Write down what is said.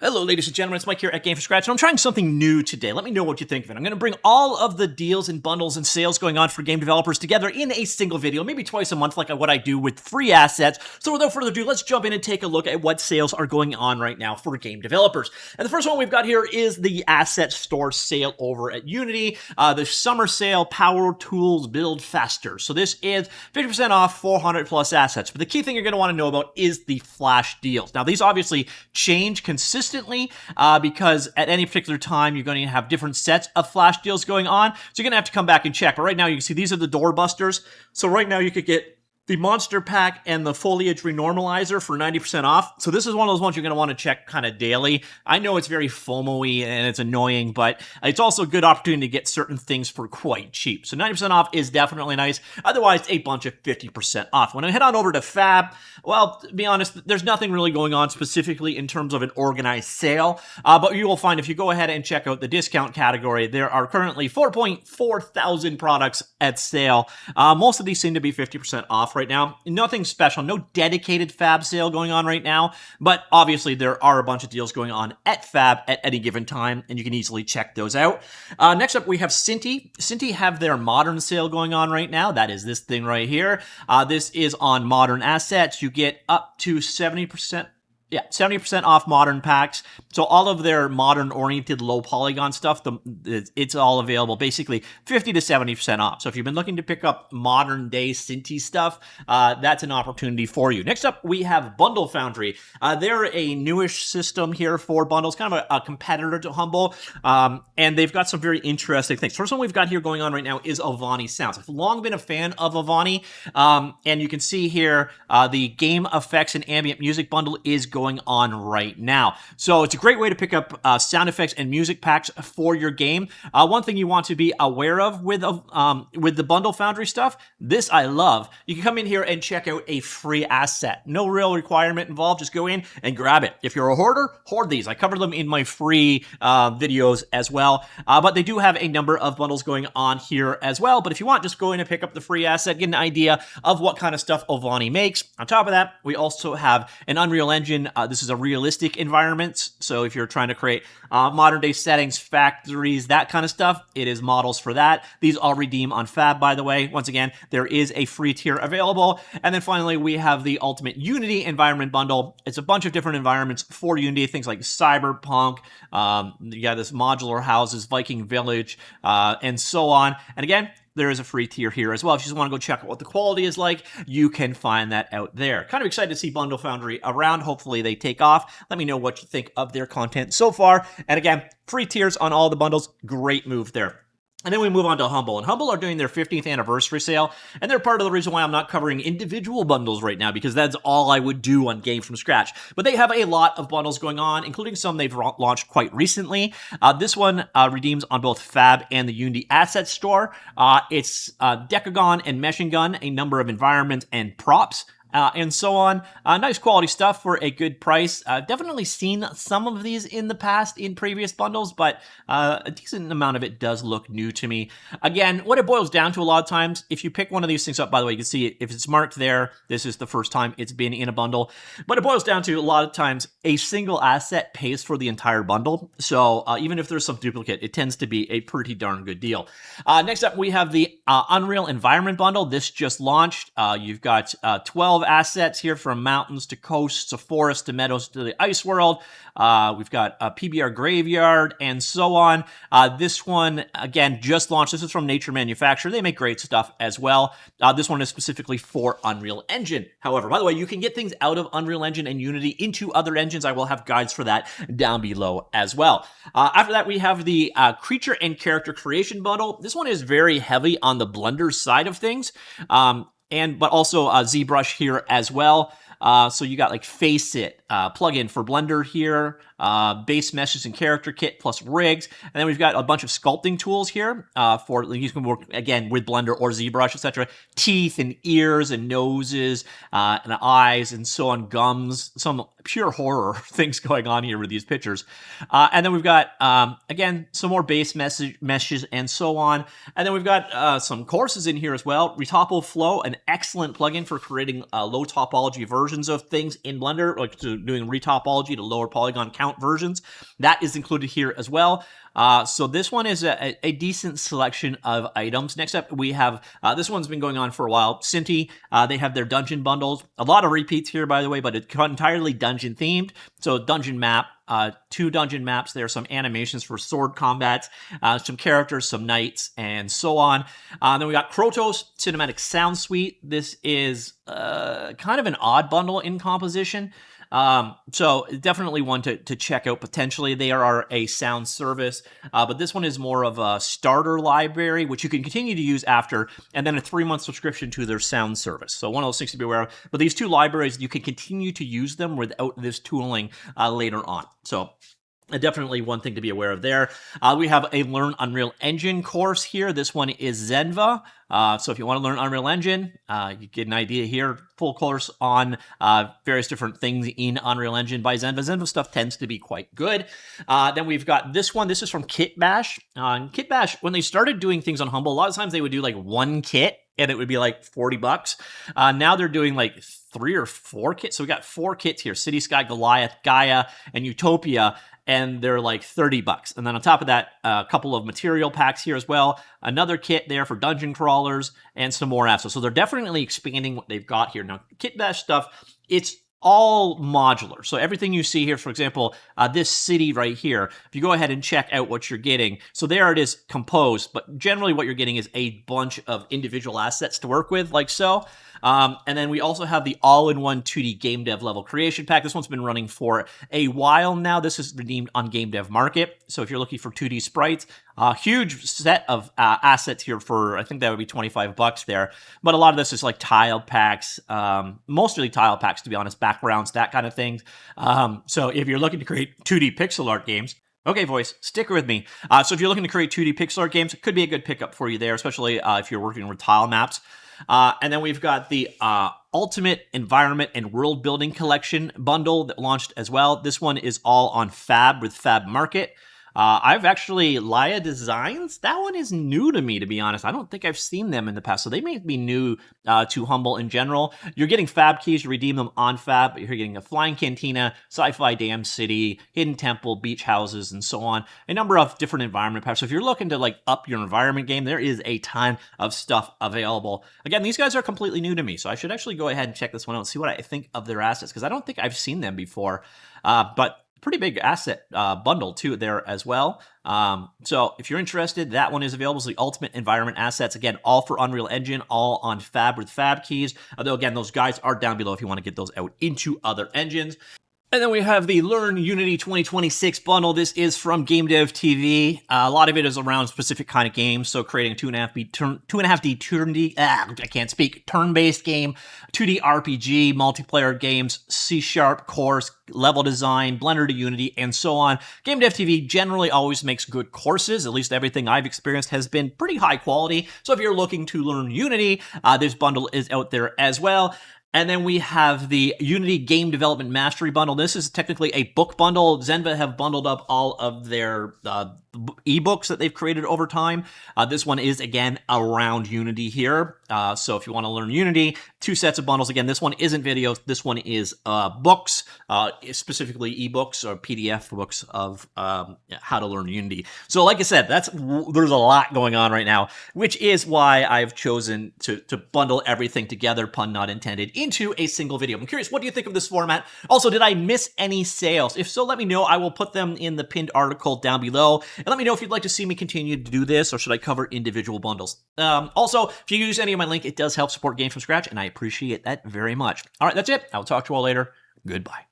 Hello, ladies and gentlemen, it's Mike here at Gamefromscratch, and I'm trying something new today. Let me know what you think of it. I'm going to bring all of the deals and bundles and sales going on for game developers together in a single video, maybe twice a month like what I do with free assets. So without further ado, let's jump in and take a look at what sales are going on right now for game developers. And the first one we've got here is the Asset Store sale over at Unity. The summer sale, Power Tools Build Faster. So this is 50% off 400 plus assets. But the key thing you're going to want to know about is the flash deals. Now, these obviously change consistently because at any particular time you're going to have different sets of flash deals going on, so you're going to have to come back and check. But right now you can see these are the door busters. So right now you could get the Monster Pack and the Foliage Renormalizer for 90% off. So this is one of those ones you're going to want to check kind of daily. I know it's very FOMO-y and it's annoying, but it's also a good opportunity to get certain things for quite cheap. So 90% off is definitely nice. Otherwise, a bunch of 50% off. When I head on over to Fab, well, to be honest, there's nothing really going on specifically in terms of an organized sale. But you will find if you go ahead and check out the discount category, there are currently 4.4 thousand products at sale. Most of these seem to be 50% off right now. Nothing special, no dedicated Fab sale going on right now, but obviously there are a bunch of deals going on at Fab at any given time, and you can easily check those out. Next up, we have Synty. Synty have their modern sale going on right now. That is this thing right here. This is on modern assets. You get up to 70%. Yeah, 70% off modern packs. So all of their modern-oriented low polygon stuff, it's all available, basically 50 to 70% off. So if you've been looking to pick up modern-day Synty stuff, that's an opportunity for you. Next up, we have Bundle Foundry. They're a newish system here for bundles, kind of a competitor to Humble, and they've got some very interesting things. First one we've got here going on right now is Avani Sounds. I've long been a fan of Avani, and you can see here the Game Effects and Ambient Music bundle is going on right now. So it's a great way to pick up sound effects and music packs for your game. One thing you want to be aware of with the Bundle Foundry stuff, this I love. You can come in here and check out a free asset. No real requirement involved. Just go in and grab it. If you're a hoarder, hoard these. I covered them in my free videos as well. But they do have a number of bundles going on here as well. But if you want, just go in and pick up the free asset, get an idea of what kind of stuff Avani makes. On top of that, we also have an Unreal Engine. This is a realistic environment, so if you're trying to create modern day settings, factories, that kind of stuff, it is models for that. These all redeem on Fab, by the way. Once again, there is a free tier available. And then finally, we have the Ultimate Unity Environment Bundle. It's a bunch of different environments for Unity, things like Cyberpunk, this modular houses, Viking Village, and so on. And again, there is a free tier here as well. If you just want to go check out what the quality is like, you can find that out there. Kind of excited to see Bundle Foundry around. Hopefully they take off. Let me know what you think of their content so far. And again, free tiers on all the bundles. Great move there. And then we move on to Humble. And Humble are doing their 15th anniversary sale. And they're part of the reason why I'm not covering individual bundles right now, because that's all I would do on Game from Scratch. But they have a lot of bundles going on, including some they've launched quite recently. This one redeems on both Fab and the Unity Asset Store. It's Decagon and Meshing Gun, a number of environments and props. And so on. Nice quality stuff for a good price. I've definitely seen some of these in the past in previous bundles, but a decent amount of it does look new to me. Again, what it boils down to a lot of times, if you pick one of these things up, by the way, you can see it, if it's marked there, this is the first time it's been in a bundle. But it boils down to a lot of times a single asset pays for the entire bundle. So even if there's some duplicate, it tends to be a pretty darn good deal. Next up, we have the Unreal Environment Bundle. This just launched. You've got 12 assets here, from mountains to coasts to forests to meadows to the ice world. We've got a PBR Graveyard and so on. This one, again, just launched. This is from Nature Manufacture. They make great stuff as well. This one is specifically for Unreal Engine. However, by the way, you can get things out of Unreal Engine and Unity into other engines. I will have guides for that down below as well. After that, we have the Creature and Character Creation Bundle. This one is very heavy on the Blender side of things. But also ZBrush here as well. So you got like Face It, plugin for Blender here, base meshes and character kit plus rigs. And then we've got a bunch of sculpting tools here for you can work again with Blender or ZBrush, etc. Teeth and ears and noses and eyes and so on, gums, some pure horror things going on here with these pictures. And then we've got, again, some more base meshes and so on. And then we've got some courses in here as well. Retopo Flow, an excellent plugin for creating low topology versions of things in Blender, like to doing retopology to lower polygon count versions. That is included here as well. So this one is a decent selection of items. Next up, we have, this one's been going on for a while, Synty. They have their dungeon bundles. A lot of repeats here, by the way, but it's entirely dungeon themed. So dungeon map, 2 dungeon maps. There are some animations for sword combats, some characters, some knights, and so on. Then we got Krotos Cinematic Sound Suite. This is kind of an odd bundle in composition. So definitely one to check out potentially. They are a sound service, but this one is more of a starter library, which you can continue to use after, and then a 3-month subscription to their sound service. So one of those things to be aware of. But these 2 libraries, you can continue to use them without this tooling later on. So definitely one thing to be aware of there. We have a Learn Unreal Engine course here. This one is Zenva. So if you want to learn Unreal Engine, you get an idea here. Full course on various different things in Unreal Engine by Zenva. Zenva stuff tends to be quite good. Then we've got this one. This is from Kitbash. Kitbash, when they started doing things on Humble, a lot of times they would do like 1 kit, and it would be like $40. Now they're doing like 3 or 4 kits. So we got 4 kits here: City, Sky, Goliath, Gaia, and Utopia. And they're like $30. And then on top of that, a couple of material packs here as well. Another kit there for dungeon crawlers and some more assets. So they're definitely expanding what they've got here. Now, Kitbash stuff, it's all modular. So everything you see here, for example, this city right here, if you go ahead and check out what you're getting, so there it is composed, but generally what you're getting is a bunch of individual assets to work with, like so. And then we also have the all-in-one 2D GameDev level creation pack. This one's been running for a while now. This is redeemed on GameDev Market. So if you're looking for 2D sprites, a huge set of assets here for, I think that would be $25 there. But a lot of this is like tile packs, mostly tile packs, to be honest, backgrounds, that kind of thing. So if you're looking to create 2D pixel art games, okay, voice, stick with me. So if you're looking to create 2D pixel art games, it could be a good pickup for you there, especially if you're working with tile maps. And then we've got the Ultimate Environment and World Building Collection bundle that launched as well. This one is all on Fab with Fab Market. I've actually, Laya Designs, that one is new to me, to be honest. I don't think I've seen them in the past, so they may be new to Humble in general. You're getting Fab keys, you redeem them on Fab, but you're getting a Flying Cantina, Sci-Fi Dam City, Hidden Temple, Beach Houses, and so on. A number of different environment packs. So if you're looking to like up your environment game, there is a ton of stuff available. Again, these guys are completely new to me, so I should actually go ahead and check this one out and see what I think of their assets, because I don't think I've seen them before. But pretty big asset bundle too there as well. So if you're interested, that one is available as the Ultimate Environment Assets. Again, all for Unreal Engine, all on Fab with Fab keys. Although again, those guides are down below if you want to get those out into other engines. And then we have the Learn Unity 2026 bundle. This is from GameDev TV. A lot of it is around specific kind of games. So creating 2.5D turn-based game, 2D RPG, multiplayer games, C# course, level design, Blender to Unity, and so on. GameDev TV generally always makes good courses. At least everything I've experienced has been pretty high quality. So if you're looking to learn Unity, this bundle is out there as well. And then we have the Unity Game Development Mastery Bundle. This is technically a book bundle. Zenva have bundled up all of their ebooks that they've created over time. This one is, again, around Unity here. So if you want to learn Unity, 2 sets of bundles. Again, this one isn't videos. This one is books, specifically ebooks or PDF books of how to learn Unity. So like I said, there's a lot going on right now, which is why I've chosen to bundle everything together, pun not intended, into a single video. I'm curious, what do you think of this format? Also, did I miss any sales? If so, let me know. I will put them in the pinned article down below. And let me know if you'd like to see me continue to do this, or should I cover individual bundles? Also, if you use any of my link, it does help support Games from Scratch, and I appreciate that very much. All right, that's it. I'll talk to you all later. Goodbye.